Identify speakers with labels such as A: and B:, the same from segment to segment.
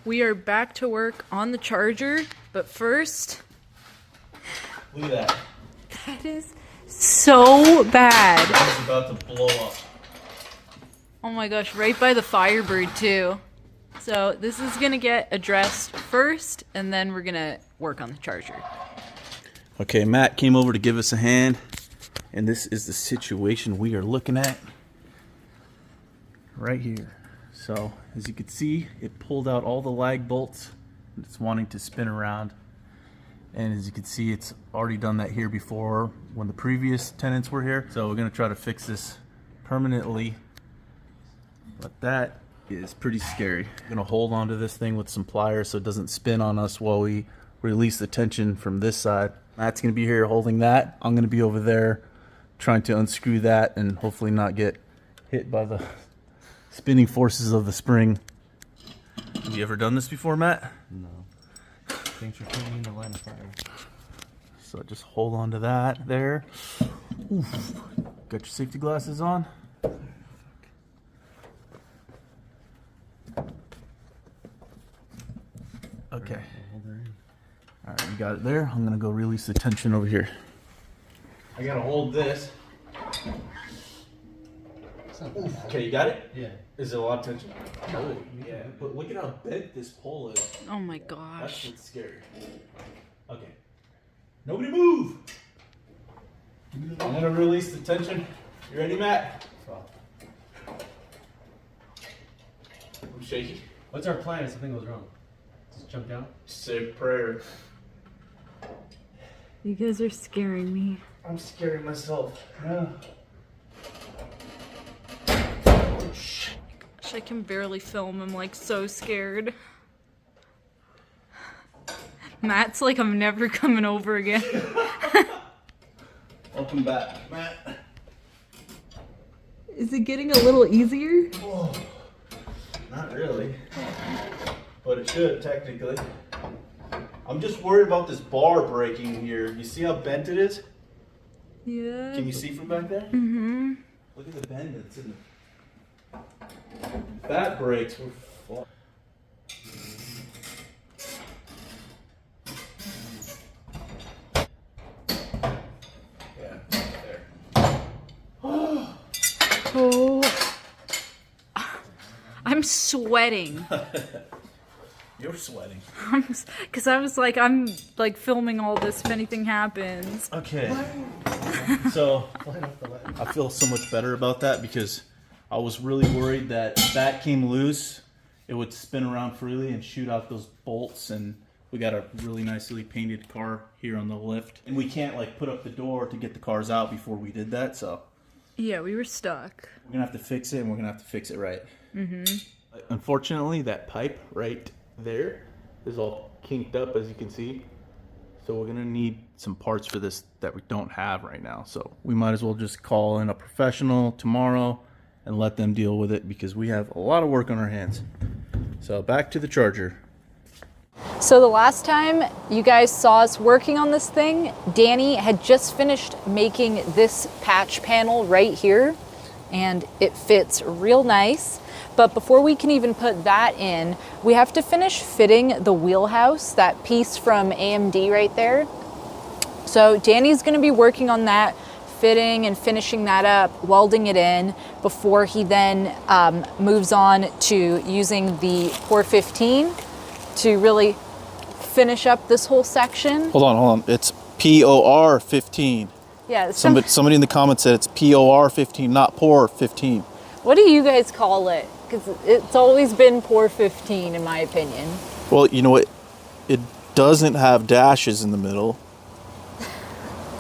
A: We are back to work on the charger, but first...
B: Look at that.
A: That is so bad.
B: It's about to blow up.
A: Oh my gosh, right by the Firebird too. So this is gonna get addressed first, and then we're gonna work on the charger.
B: Okay, Matt came over to give us a hand, and this is the situation we are looking at right here. So as you can see, it pulled out all the lag bolts. It's wanting to spin around, and as you can see, it's already done that here before when the previous tenants were here. So we're gonna try to fix this permanently, but that is pretty scary. I'm gonna hold on to this thing with some pliers so it doesn't spin on us while we release the tension from this side. Matt's gonna be here holding that. I'm gonna be over there trying to unscrew that and hopefully not get hit by the spinning forces of the spring. Have you ever done this before, Matt?
C: No. Thanks for putting me in the line of fire.
B: So just hold on to that there. Oof. Got your safety glasses on? Okay. All right, you got it there. I'm gonna go release the tension over here. I gotta hold this. Okay, you got it?
C: Yeah.
B: Is it a lot of tension? Oh, yeah. But look at how bent this pole is.
A: Oh my
B: That's
A: gosh.
B: what's scary. Okay. Nobody move! I'm gonna release the tension. You ready, Matt? I'm shaking.
C: What's our plan if something goes wrong? Just jump down?
B: Say a prayer.
A: You guys are scaring me.
B: I'm scaring myself. Yeah.
A: Gosh, I can barely film. I'm like so scared. Matt's like, I'm never coming over again.
B: Welcome back, Matt.
A: Is it getting a little easier?
B: Oh, not really, but it should technically. I'm just worried about this bar breaking here. You see how bent it is?
A: Yeah.
B: Can you see from back there?
A: Mm-hmm.
B: Look at the bend that's in it. If that breaks, we're fucked. Yeah, there.
A: Oh. I'm sweating.
B: You're sweating.
A: Because I was like, I'm like filming all this if anything happens.
B: Okay. So I feel so much better about that because I was really worried that if that came loose, it would spin around freely and shoot out those bolts. And we got a really nicely painted car here on the lift. And we can't like put up the door to get the cars out before we did that. So
A: Yeah, we were stuck.
B: we're going to have to fix it, and we're going to have to fix it right. Mm-hmm. Unfortunately, that pipe right there is all kinked up, as you can see. So we're going to need some parts for this that we don't have right now. So we might as well just call in a professional tomorrow and let them deal with it because we have a lot of work on our hands. So back to the charger.
A: So the last time you guys saw us working on this thing, Danny had just finished making this patch panel right here, and it fits real nice. But before we can even put that in, we have to finish fitting the wheelhouse, that piece from AMD right there. So Danny's gonna be working on that, fitting and finishing that up, welding it in, before he then moves on to using the Pour 15 to really finish up this whole section.
B: Hold on. It's POR 15.
A: Yeah.
B: Somebody in the comments said it's POR 15, not Pour 15.
A: What do you guys call it? Because it's always been Pour 15 in my opinion.
B: Well, you know what? It doesn't have dashes in the middle.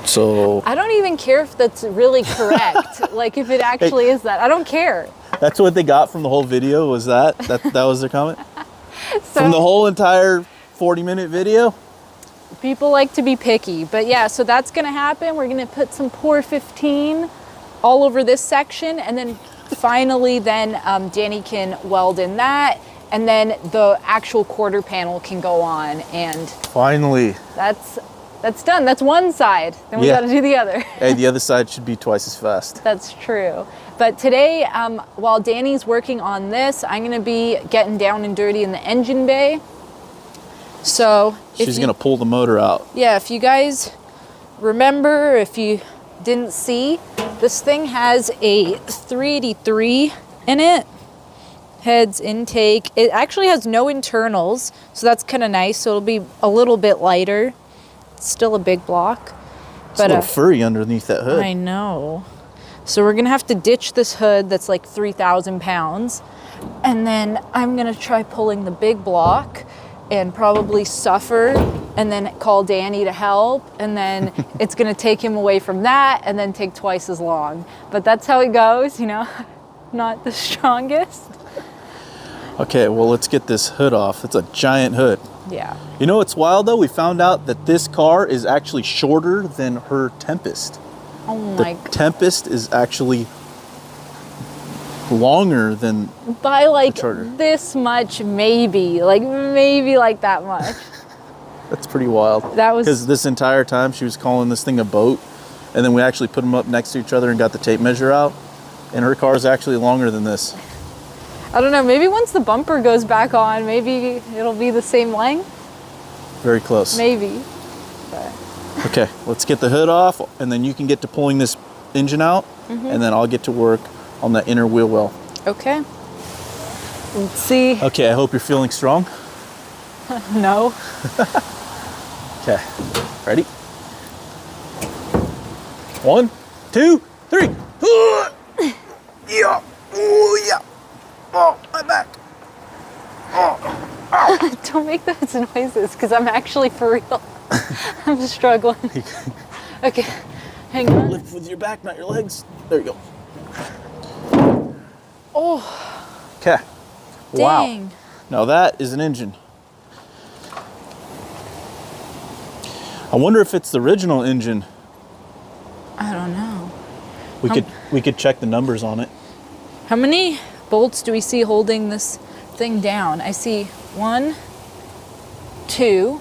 B: So
A: I don't even care if that's really correct. Like if it actually is that, I don't care.
B: that's what they got from the whole video, was that was their comment?
A: So
B: From the whole entire 40-minute video?
A: people like to be picky, but yeah, so that's gonna happen. We're gonna put some Pour 15 all over this section, and then finally Danny can weld in that, and then the actual quarter panel can go on, and
B: Finally.
A: that's done. That's one side. Then we
B: Yeah.
A: gotta do the other.
B: Hey, the other side should be twice as fast.
A: That's true. But today, while Danny's working on this, I'm gonna be getting down and dirty in the engine bay. So
B: She's gonna pull the motor out.
A: Yeah, if you guys remember, if you didn't see, this thing has a 383 in it. Heads, intake. It actually has no internals, so that's kind of nice. So it'll be a little bit lighter. It's still a big block.
B: It's a little furry underneath that hood.
A: I know. So we're gonna have to ditch this hood that's like 3,000 pounds. And then I'm gonna try pulling the big block and probably suffer and then call Danny to help. And then it's gonna take him away from that and then take twice as long. But that's how it goes, you know, not the strongest.
B: Okay, well, let's get this hood off. It's a giant hood.
A: Yeah.
B: You know what's wild though? We found out that this car is actually shorter than her Tempest.
A: Oh my
B: God. The Tempest is actually longer than
A: by like
B: the Charger.
A: This much, maybe like that much.
B: That's pretty wild.
A: That was
B: because this entire time she was calling this thing a boat, and then we actually put them up next to each other and got the tape measure out, and her car is actually longer than this.
A: I don't know, maybe once the bumper goes back on, maybe it'll be the same length.
B: Very close.
A: Maybe. But.
B: Okay, let's get the hood off, and then you can get to pulling this engine out, and then I'll get to work on that inner wheel well.
A: Okay. Let's see.
B: Okay, I hope you're feeling strong.
A: No.
B: Okay, ready? 1, 2, 3. Yeah. Oh, yeah. Oh, my back. Oh.
A: Don't make those noises, because I'm actually for real. I'm struggling. Okay, hang on.
B: Lift with your back, not your legs. There you go.
A: Oh.
B: Okay.
A: Dang.
B: Wow. Now that is an engine. I wonder if it's the original engine.
A: I don't know.
B: We could check the numbers on it.
A: How many bolts do we see holding this thing down? I see 1, 2.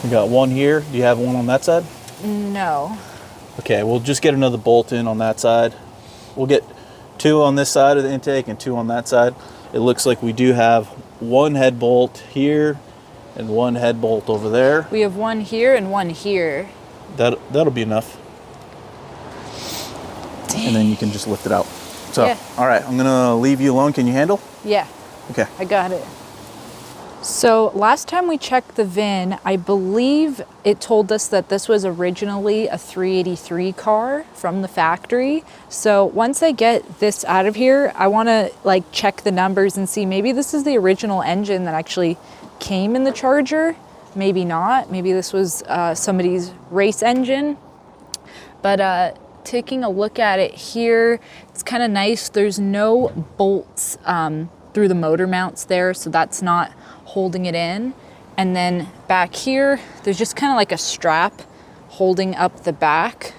B: We got one here. Do you have one on that side?
A: No.
B: Okay, we'll just get another bolt in on that side. We'll get 2 on this side of the intake and 2 on that side. It looks like we do have 1 head bolt here and 1 head bolt over there.
A: We have 1 here and 1 here.
B: That'll be enough.
A: Dang.
B: And then you can just lift it out. So,
A: yeah.
B: All right, I'm gonna leave you alone. Can you handle?
A: Yeah.
B: Okay.
A: I got it. So last time we checked the VIN, I believe it told us that this was originally a 383 car from the factory. So once I get this out of here, I want to like check the numbers and see maybe this is the original engine that actually came in the Charger. Maybe not. Maybe this was somebody's race engine. But taking a look at it here, it's kind of nice. There's no bolts through the motor mounts there, so that's not holding it in. And then back here, there's just kind of like a strap holding up the back.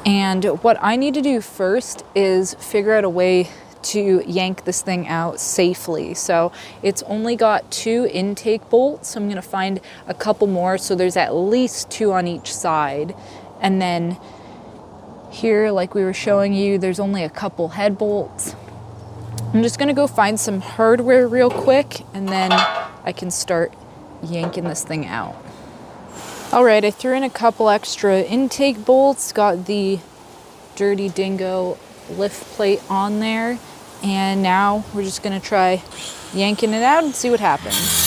A: And what I need to do first is figure out a way to yank this thing out safely. So it's only got 2 intake bolts, so I'm gonna find a couple more, so there's at least 2 on each side. And then here, like we were showing you, there's only a couple head bolts. I'm just gonna go find some hardware real quick, and then I can start yanking this thing out. All right, I threw in a couple extra intake bolts, got the Dirty Dingo lift plate on there, and now we're just gonna try yanking it out and see what happens.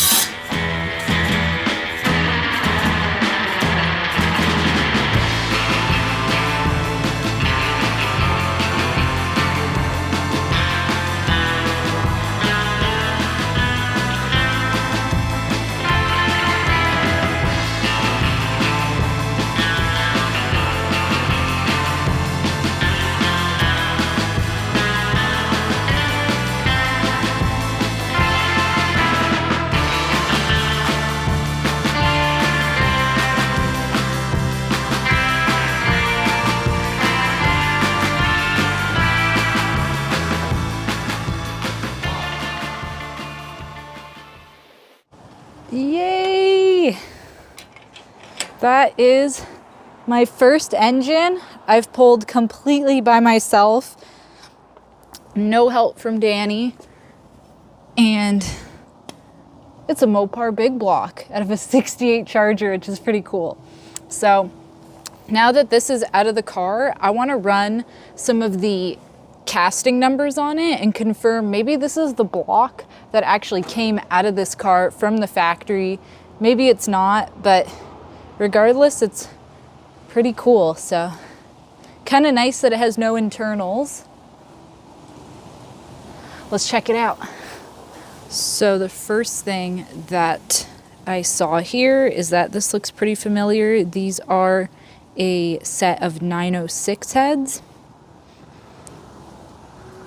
A: Yay! That is My first engine I've pulled completely by myself. No help from Danny. And it's a Mopar big block out of a 68 Charger, which is pretty cool. So now that this is out of the car, I want to run some of the casting numbers on it and confirm maybe this is the block that actually came out of this car from the factory. Maybe it's not, but regardless, it's pretty cool. So kind of nice that it has no internals. Let's check it out. So the first thing that I saw here is that this looks pretty familiar. These are a set of 906 heads,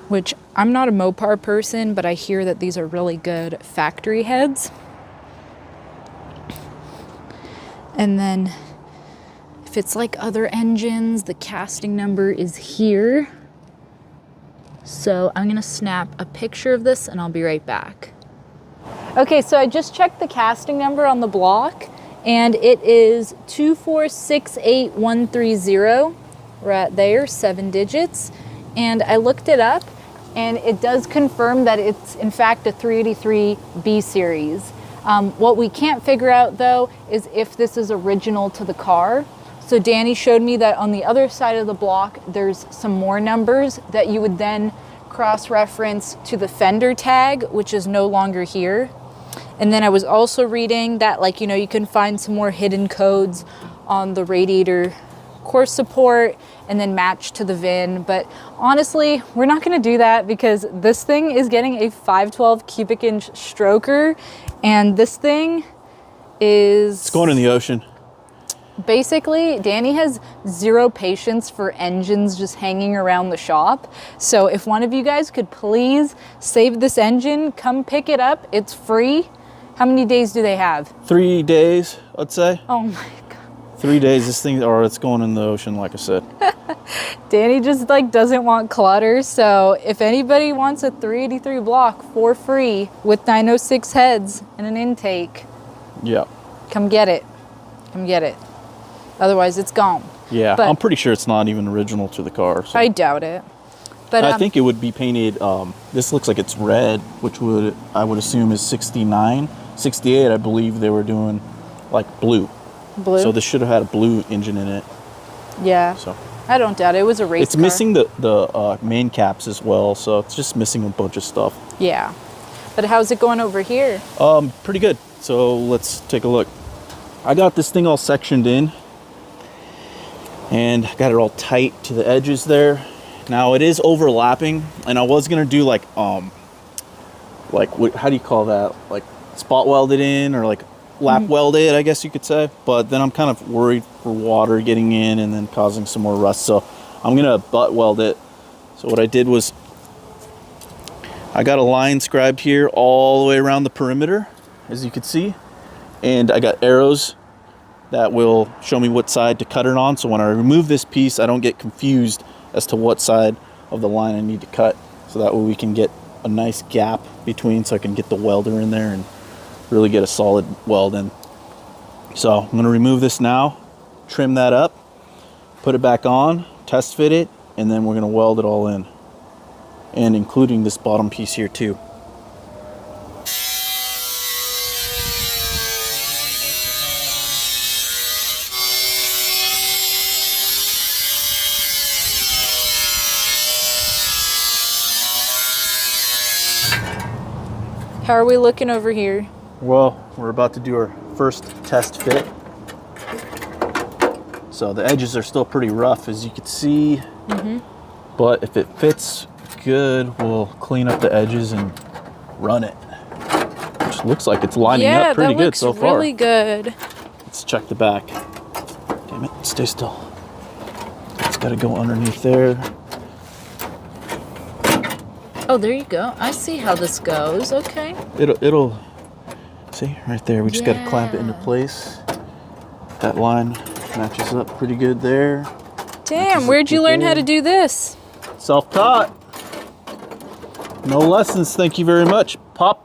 A: which I'm not a Mopar person, but I hear that these are really good factory heads. And then if it's like other engines, the casting number is here. So I'm gonna snap a picture of this and I'll be right back. Okay, so I just checked the casting number on the block and it is 2468130. Right there, 7 digits. And I looked it up and it does confirm that it's in fact a 383 B series. What we can't figure out though is if this is original to the car. So Danny showed me that on the other side of the block, there's some more numbers that you would then cross-reference to the fender tag, which is no longer here. And then I was also reading that, like, you know, you can find some more hidden codes on the radiator core support and then match to the VIN. But honestly, we're not gonna do that because this thing is getting a 512 cubic inch stroker and this thing is...
B: It's going in the ocean.
A: Basically, Danny has zero patience for engines just hanging around the shop. So if one of you guys could please save this engine, come pick it up. It's free. How many days do they have?
B: 3 days, I'd say.
A: Oh my God.
B: 3 days, this thing, or it's going in the ocean, like I said.
A: Danny just like doesn't want clutter. So if anybody wants a 383 block for free with 906 heads and an intake,
B: Yeah.
A: come get it. Come get it. Otherwise, it's gone.
B: Yeah,
A: But
B: I'm pretty sure it's not even original to the car. So.
A: I doubt it. But
B: I think it would be painted, this looks like it's red, which I would assume is 69. 68, I believe they were doing like blue.
A: blue.
B: So this should have had a blue engine in it.
A: Yeah.
B: So
A: I don't doubt it. It was a race
B: it's
A: car.
B: missing the main caps as well, so it's just missing a bunch of stuff.
A: Yeah. But how's it going over here?
B: Pretty good. So let's take a look. I got this thing all sectioned in and got it all tight to the edges there. Now it is overlapping, and I was gonna do like what, how do you call that? Like spot weld it in, or like lap weld it, I guess you could say. But then I'm kind of worried for water getting in and then causing some more rust. So I'm gonna butt weld it. So what I did was I got a line scribed here all the way around the perimeter, as you can see. And I got arrows that will show me what side to cut it on. So when I remove this piece, I don't get confused as to what side of the line I need to cut. So that way we can get a nice gap between, so I can get the welder in there and really get a solid weld in. So I'm gonna remove this now, trim that up, put it back on, test fit it, and then we're gonna weld it all in. And including this bottom piece here too.
A: How are we looking over here?
B: Well, we're about to do our first test fit. So the edges are still pretty rough, as you can see. But if it fits good, we'll clean up the edges and run it. Which looks like it's lining up pretty good so far.
A: Yeah, that looks really good.
B: Let's check the back. Damn it, stay still. It's got to go underneath there.
A: Oh, there you go. I see how this goes. Okay.
B: It'll see right there. We just got to clamp it into place. That line matches up pretty good there.
A: Damn, where'd you learn how to do this?
B: Self-taught. No lessons, thank you very much, Pop.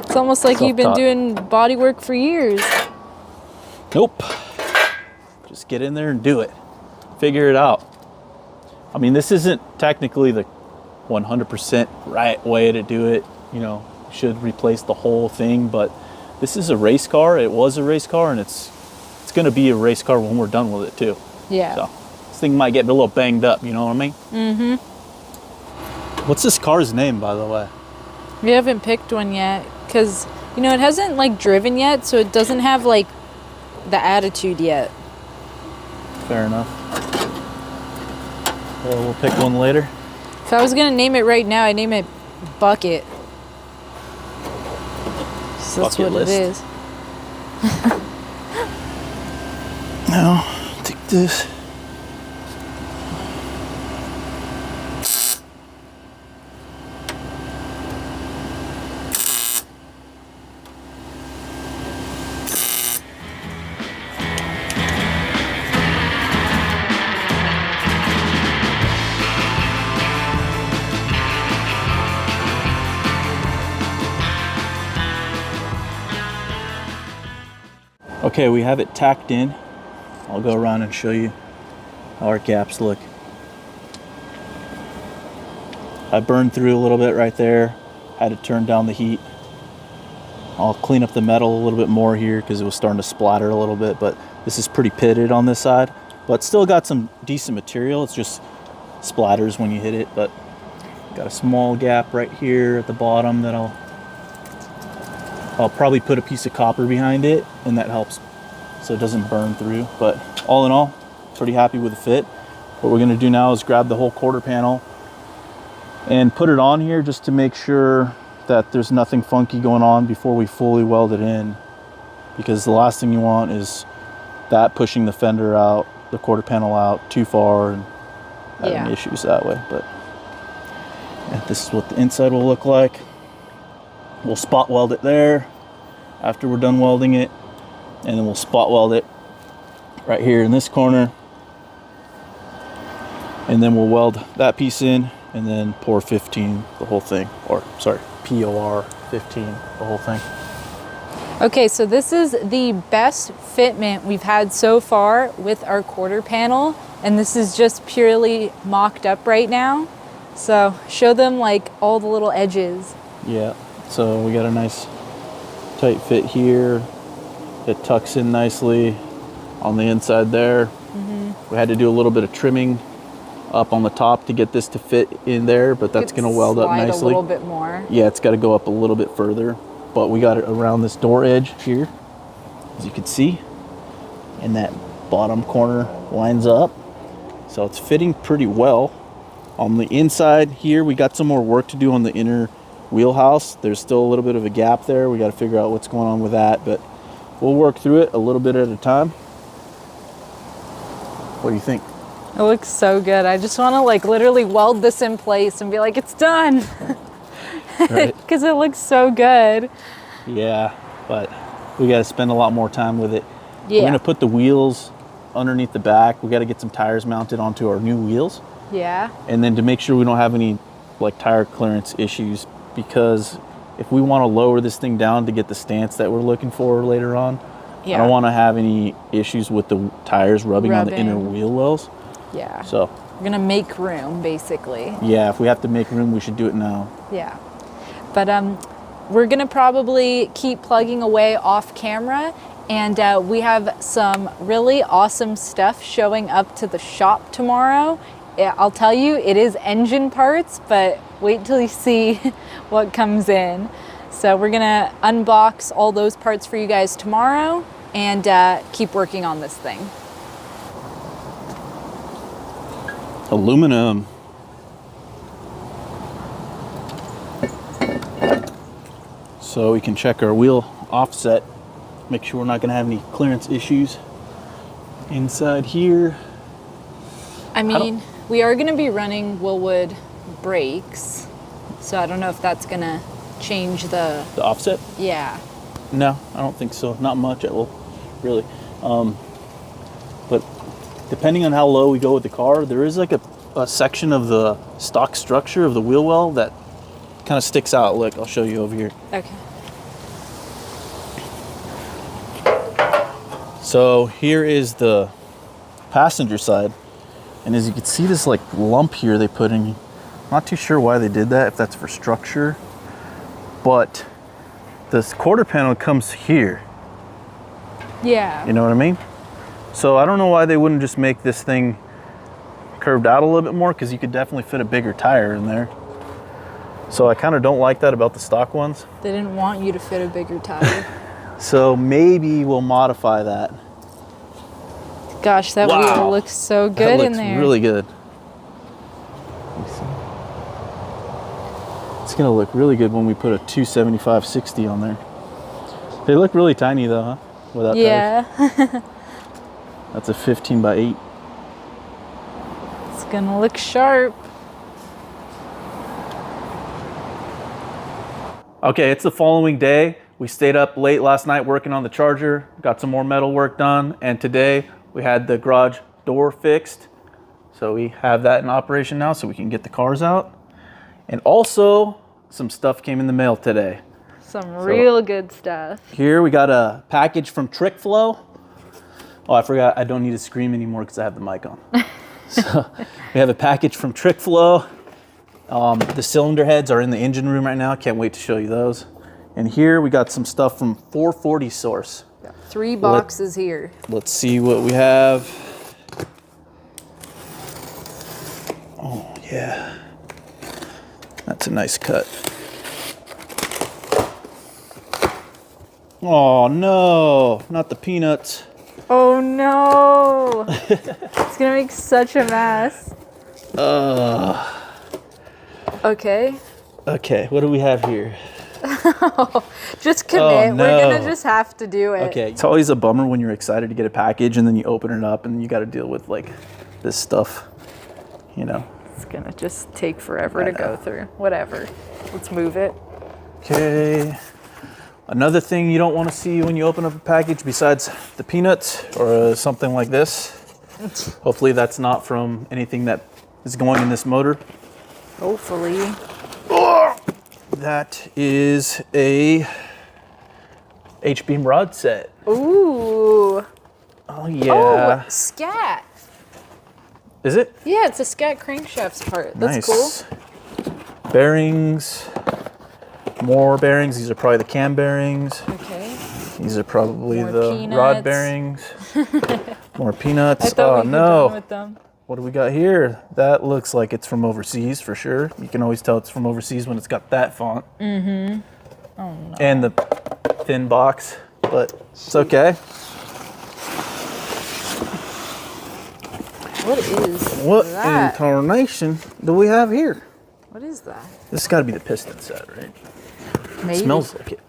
A: It's almost like you've been
B: Self-taught.
A: doing body work for years.
B: Nope. Just get in there and do it. Figure it out. I mean, this isn't technically the 100% right way to do it. You know, should replace the whole thing, but this is a race car. It was a race car, and it's going to be a race car when we're done with it too.
A: Yeah.
B: So this thing might get a little banged up, you know what I mean?
A: Mm-hmm.
B: What's this car's name, by the way?
A: We haven't picked one yet because, you know, it hasn't like driven yet, so it doesn't have like the attitude yet.
B: Fair enough. We'll pick one later.
A: If I was gonna name it right now, I'd name it Bucket. So that's
B: Bucket
A: what
B: list.
A: it is.
B: Now, take this. Okay, we have it tacked in. I'll go around and show you how our gaps look. I burned through a little bit right there. Had to turn down the heat. I'll clean up the metal a little bit more here because it was starting to splatter a little bit, but this is pretty pitted on this side. But still got some decent material. It's just splatters when you hit it, but got a small gap right here at the bottom that I'll probably put a piece of copper behind it, and that helps so it doesn't burn through. But all in all, pretty happy with the fit. What we're going to do now is grab the whole quarter panel and put it on here just to make sure that there's nothing funky going on before we fully weld it in, because the last thing you want is that pushing the fender out, the quarter panel out too far, and having issues that way. But yeah, this is what the inside will look like. We'll spot weld it there after we're done welding it, and then we'll spot weld it right here in this corner, and then we'll weld that piece in and then pour 15 the whole thing, or sorry, POR 15 the whole thing.
A: Okay, so this is the best fitment we've had so far with our quarter panel, and this is just purely mocked up right now. So show them like all the little edges.
B: Yeah. So we got a nice tight fit here. It tucks in nicely on the inside there. Mm-hmm. We had to do a little bit of trimming up on the top to get this to fit in there, but that's going to weld up nicely.
A: A little bit more.
B: Yeah, it's got to go up a little bit further, but we got it around this door edge here, as you can see, and that bottom corner lines up. So it's fitting pretty well. On the inside here, we got some more work to do on the inner wheelhouse. There's still a little bit of a gap there. We got to figure out what's going on with that, but we'll work through it a little bit at a time. What do you think?
A: It looks so good. I just want to like literally weld this in place and be like, it's done.
B: Right.
A: Because it looks so good.
B: Yeah, but we got to spend a lot more time with it.
A: Yeah.
B: We're going to put the wheels underneath the back. We got to get some tires mounted onto our new wheels.
A: Yeah.
B: And then to make sure we don't have any like tire clearance issues, because if we want to lower this thing down to get the stance that we're looking for later on, I don't want to have any issues with the tires rubbing on the inner wheel wells.
A: Yeah.
B: So
A: we're gonna make room, basically.
B: Yeah, if we have to make room, we should do it now.
A: Yeah. But we're gonna probably keep plugging away off camera, and we have some really awesome stuff showing up to the shop tomorrow. I'll tell you, it is engine parts, but wait till you see what comes in. So we're gonna unbox all those parts for you guys tomorrow and keep working on this thing.
B: Aluminum. So we can check our wheel offset, make sure we're not gonna have any clearance issues inside here.
A: I mean, we are gonna be running Willwood brakes, so I don't know if that's gonna change the
B: offset.
A: Yeah.
B: No, I don't think so. Not much. It will really. But depending on how low we go with the car, there is like a section of the stock structure of the wheel well that kind of sticks out. Look, I'll show you over here.
A: Okay.
B: So here is the passenger side. And as you can see, this like lump here they put in. Not too sure why they did that, if that's for structure. But this quarter panel comes here.
A: Yeah.
B: You know what I mean? So I don't know why they wouldn't just make this thing curved out a little bit more, because you could definitely fit a bigger tire in there. So I kind of don't like that about the stock ones.
A: They didn't want you to fit a bigger tire.
B: So maybe we'll modify that.
A: Gosh, that wheel looks so good in there.
B: Really good. It's gonna look really good when we put a 275/60 on there. They look really tiny though, huh? Without tires. That's a 15/8.
A: It's gonna look sharp.
B: Okay, it's the following day. We stayed up late last night working on the Charger, got some more metal work done, and today we had the garage door fixed. So we have that in operation now so we can get the cars out. And also, some stuff came in the mail today.
A: Some real good stuff.
B: Here we got a package from Trick Flow. Oh, I forgot, I don't need to scream anymore because I have the mic on. So we have a package from Trick Flow. The cylinder heads are in the engine room right now. Can't wait to show you those. And here we got some stuff from 440 Source.
A: Got 3 boxes here.
B: Let's see what we have. Oh, yeah. That's a nice cut. Oh, no. Not the peanuts.
A: Oh, no. It's going to make such a mess. Okay.
B: Okay, what do we have here?
A: Just commit.
B: Oh, no.
A: We're going to just have to do it.
B: Okay, it's always a bummer when you're excited to get a package and then you open it up and you got to deal with like this stuff, you know.
A: It's going to just take forever to go through. Whatever. Let's move it.
B: Okay. Another thing you don't want to see when you open up a package besides the peanuts or something like this. Hopefully that's not from anything that is going in this motor.
A: Hopefully.
B: That is a H-beam rod set.
A: Ooh.
B: Oh yeah.
A: Oh, scat.
B: Is it?
A: Yeah, it's a scat crankshaft's part. That's
B: nice.
A: cool.
B: Bearings. More bearings. These are probably the cam bearings.
A: Okay.
B: These are probably
A: More
B: the
A: peanuts.
B: rod bearings. More peanuts.
A: I thought
B: Oh
A: we were done
B: no.
A: with them.
B: What do we got here? That looks like it's from overseas for sure. You can always tell it's from overseas when it's got that font. Mm-hmm. Oh no. And the thin box, but it's okay.
A: What is
B: What
A: that?
B: incarnation do we have here?
A: What is that?
B: This has got to be the piston set, right?
A: Maybe.
B: It smells like it.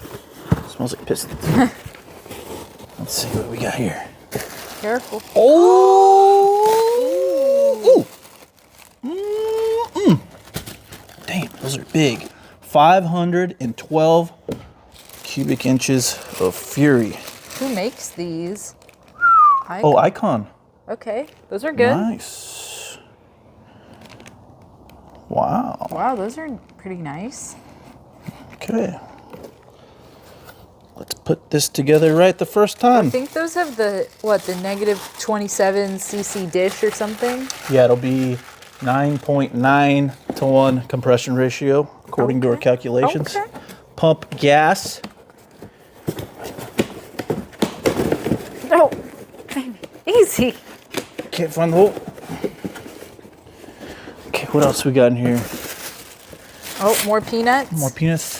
B: Smells like pistons. Let's see what we got here.
A: Careful.
B: Oh! Ooh. Damn, those are big. 512 cubic inches of fury.
A: Who makes these?
B: Oh, Icon.
A: Okay, those are good.
B: Nice. Wow.
A: Wow, those are pretty nice.
B: Okay. Let's put this together right the first
A: I
B: time.
A: think those have the negative 27 cc dish or something.
B: Yeah, it'll be 9.9 to 1 compression ratio, according to our calculations.
A: Okay.
B: Pump gas.
A: No, easy.
B: Can't find the hole. Okay, what else we got in here?
A: Oh, more peanuts.
B: More peanuts.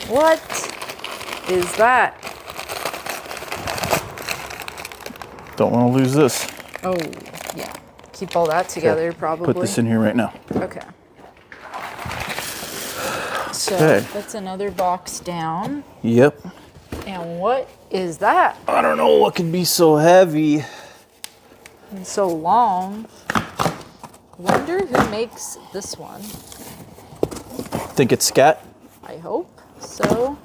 A: What is that?
B: Don't want to lose this.
A: Oh, yeah. Keep all that together, probably.
B: Put this in here right now.
A: Okay. So
B: Okay.
A: that's another box down.
B: Yep.
A: And what is that?
B: I don't know what could be so heavy.
A: And so long. Wonder who makes this one.
B: Think it's scat?
A: I hope so.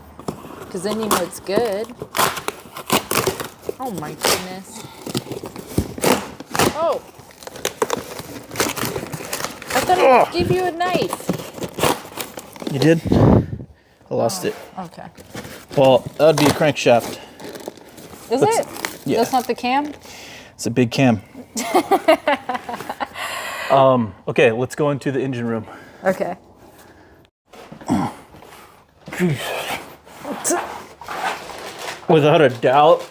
A: Because then you know it's good. Oh my goodness. Oh. I thought I gave you a knife.
B: You did? I lost it.
A: Okay.
B: Well, that would be a crankshaft.
A: Is it?
B: Yeah.
A: That's not the cam?
B: It's a big cam. Okay, let's go into the engine room.
A: Okay.
B: Without a doubt,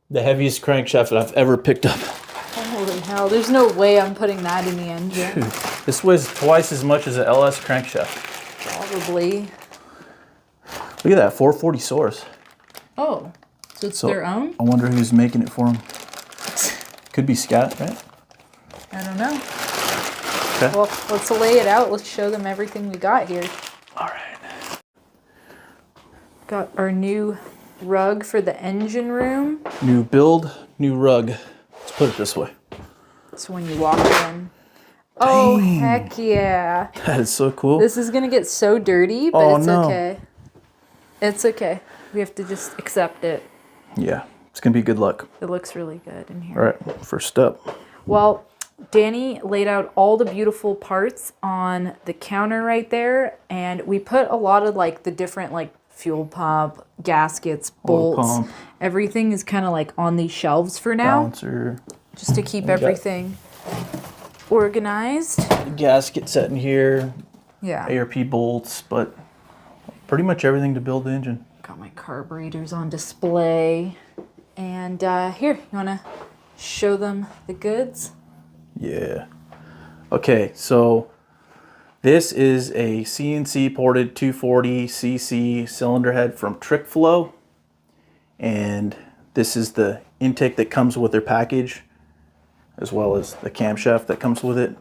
B: the heaviest crankshaft that I've ever picked up.
A: Holy hell, there's no way I'm putting that in the engine.
B: Dude, this weighs twice as much as an LS crankshaft.
A: Probably.
B: Look at that, 440 source.
A: Oh, so it's their own?
B: I wonder who's making it for them. Could be Scat, right?
A: I don't know.
B: Okay.
A: Well, let's lay it out. Let's show them everything we got here.
B: All right.
A: Got our new rug for the engine room.
B: New build, new rug. Let's put it this way.
A: So when you walk in. Oh, heck yeah.
B: That is so cool.
A: This is going to get so dirty, but
B: Oh,
A: it's
B: no.
A: okay. It's okay. We have to just accept it.
B: Yeah, it's going to be good luck.
A: It looks really good in here.
B: All right, first step.
A: Well, Danny laid out all the beautiful parts on the counter right there, and we put a lot of like the different like fuel pump, gaskets,
B: Oil
A: bolts.
B: pump.
A: Everything is kind of like on these shelves for now,
B: Balancer.
A: just to keep
B: We got-
A: everything organized.
B: Gasket set in here.
A: Yeah.
B: ARP bolts, but pretty much everything to build the engine.
A: Got my carburetors on display. And here, you want to show them the goods?
B: Yeah. Okay, so this is a CNC ported 240cc cylinder head from Trick Flow. And this is the intake that comes with their package, as well as the camshaft that comes with it.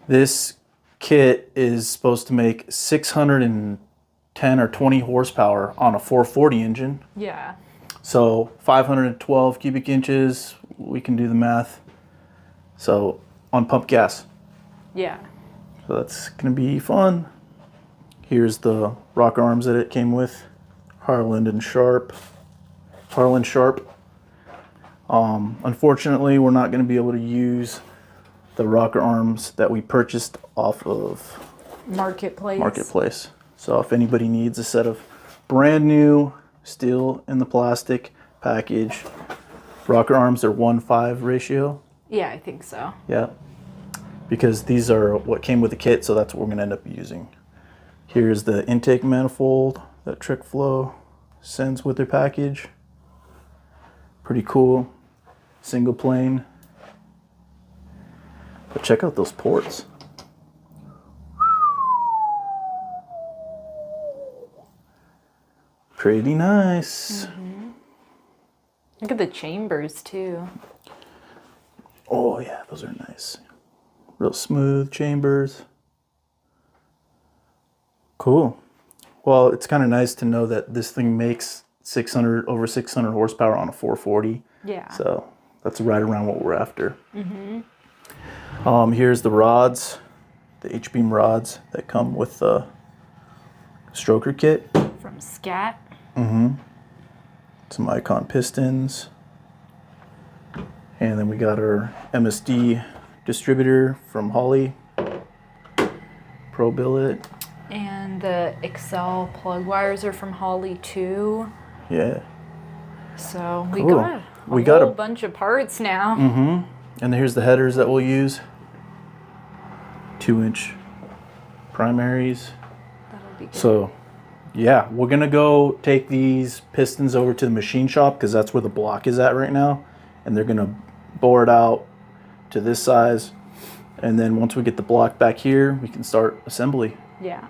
B: This kit is supposed to make 610 or 20 horsepower on a 440 engine.
A: Yeah.
B: So 512 cubic inches, we can do the math. So on pump gas.
A: Yeah.
B: So that's gonna be fun. Here's the rocker arms that it came with. Harland Sharp. Unfortunately, we're not gonna be able to use the rocker arms that we purchased off of Marketplace. So if anybody needs a set of brand new steel in the plastic package, rocker arms are 1:5 ratio.
A: Yeah, I think so.
B: Yeah, because these are what came with the kit, so that's what we're gonna end up using. Here's the intake manifold that Trick Flow sends with their package. Pretty cool, single plane. But check out those ports. Pretty nice.
A: Look at the chambers too.
B: Oh yeah, those are nice. Real smooth chambers. Cool. Well, it's kind of nice to know that this thing makes over 600 horsepower on a 440.
A: Yeah.
B: So that's right around what we're after. Here's the rods, the H-beam rods that come with the stroker kit.
A: From Scat.
B: Some Icon pistons. And then we got our MSD distributor from Holley. Pro billet.
A: And the Excel plug wires are from Holley too.
B: Yeah.
A: So we
B: Cool.
A: got
B: We got
A: whole
B: a-
A: bunch of parts now.
B: And here's the headers that we'll use. 2-inch primaries.
A: That'll be good.
B: So, yeah, we're gonna go take these pistons over to the machine shop because that's where the block is at right now. And they're gonna bore it out to this size. And then once we get the block back here, we can start assembly.
A: Yeah.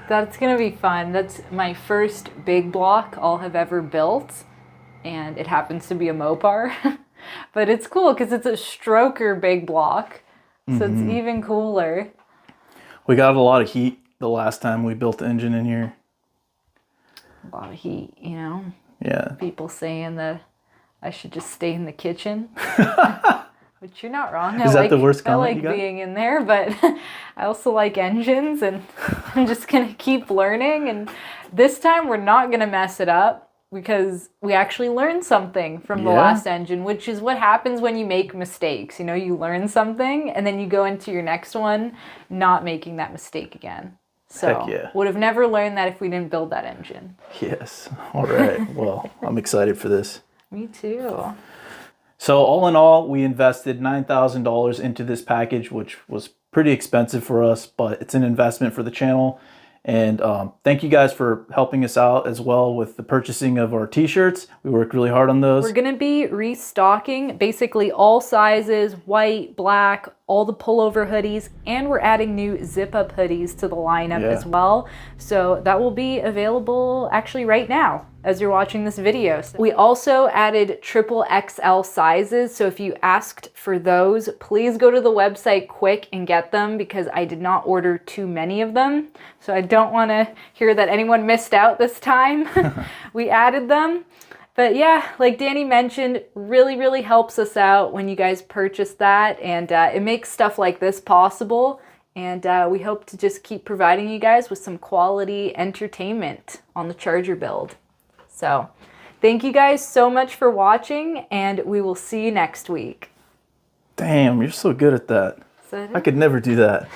A: That's gonna be fun. That's my first big block I'll have ever built. And it happens to be a Mopar. But it's cool because it's a stroker big block. So it's even cooler.
B: We got a lot of heat the last time we built the engine in here.
A: A lot of heat, you know.
B: Yeah.
A: People saying that I should just stay in the kitchen. But you're not wrong.
B: Is that the worst comment
A: I like
B: you got?
A: being in there, but I also like engines, and I'm just gonna keep learning. And this time we're not gonna mess it up because we actually learned something from the
B: Yeah.
A: last engine, which is what happens when you make mistakes. You know, you learn something and then you go into your next one not making that mistake again. So
B: Heck yeah.
A: would have never learned that if we didn't build that engine.
B: Yes. All right. Well, I'm excited for this.
A: Me too.
B: So all in all, we invested $9,000 into this package, which was pretty expensive for us, but it's an investment for the channel. And thank you guys for helping us out as well with the purchasing of our t-shirts. We worked really hard on those.
A: We're going to be restocking basically all sizes, white, black, all the pullover hoodies, and we're adding new zip-up hoodies to the lineup as well. So that will be available actually right now as you're watching this video. We also added triple XL sizes, so if you asked for those, please go to the website quick and get them because I did not order too many of them. So I don't want to hear that anyone missed out this time. We added them. But yeah, like Danny mentioned, really helps us out when you guys purchase that, and it makes stuff like this possible. And we hope to just keep providing you guys with some quality entertainment on the Charger build. So thank you guys so much for watching, and we will see you next week.
B: Damn, you're so good at that. I could never do that.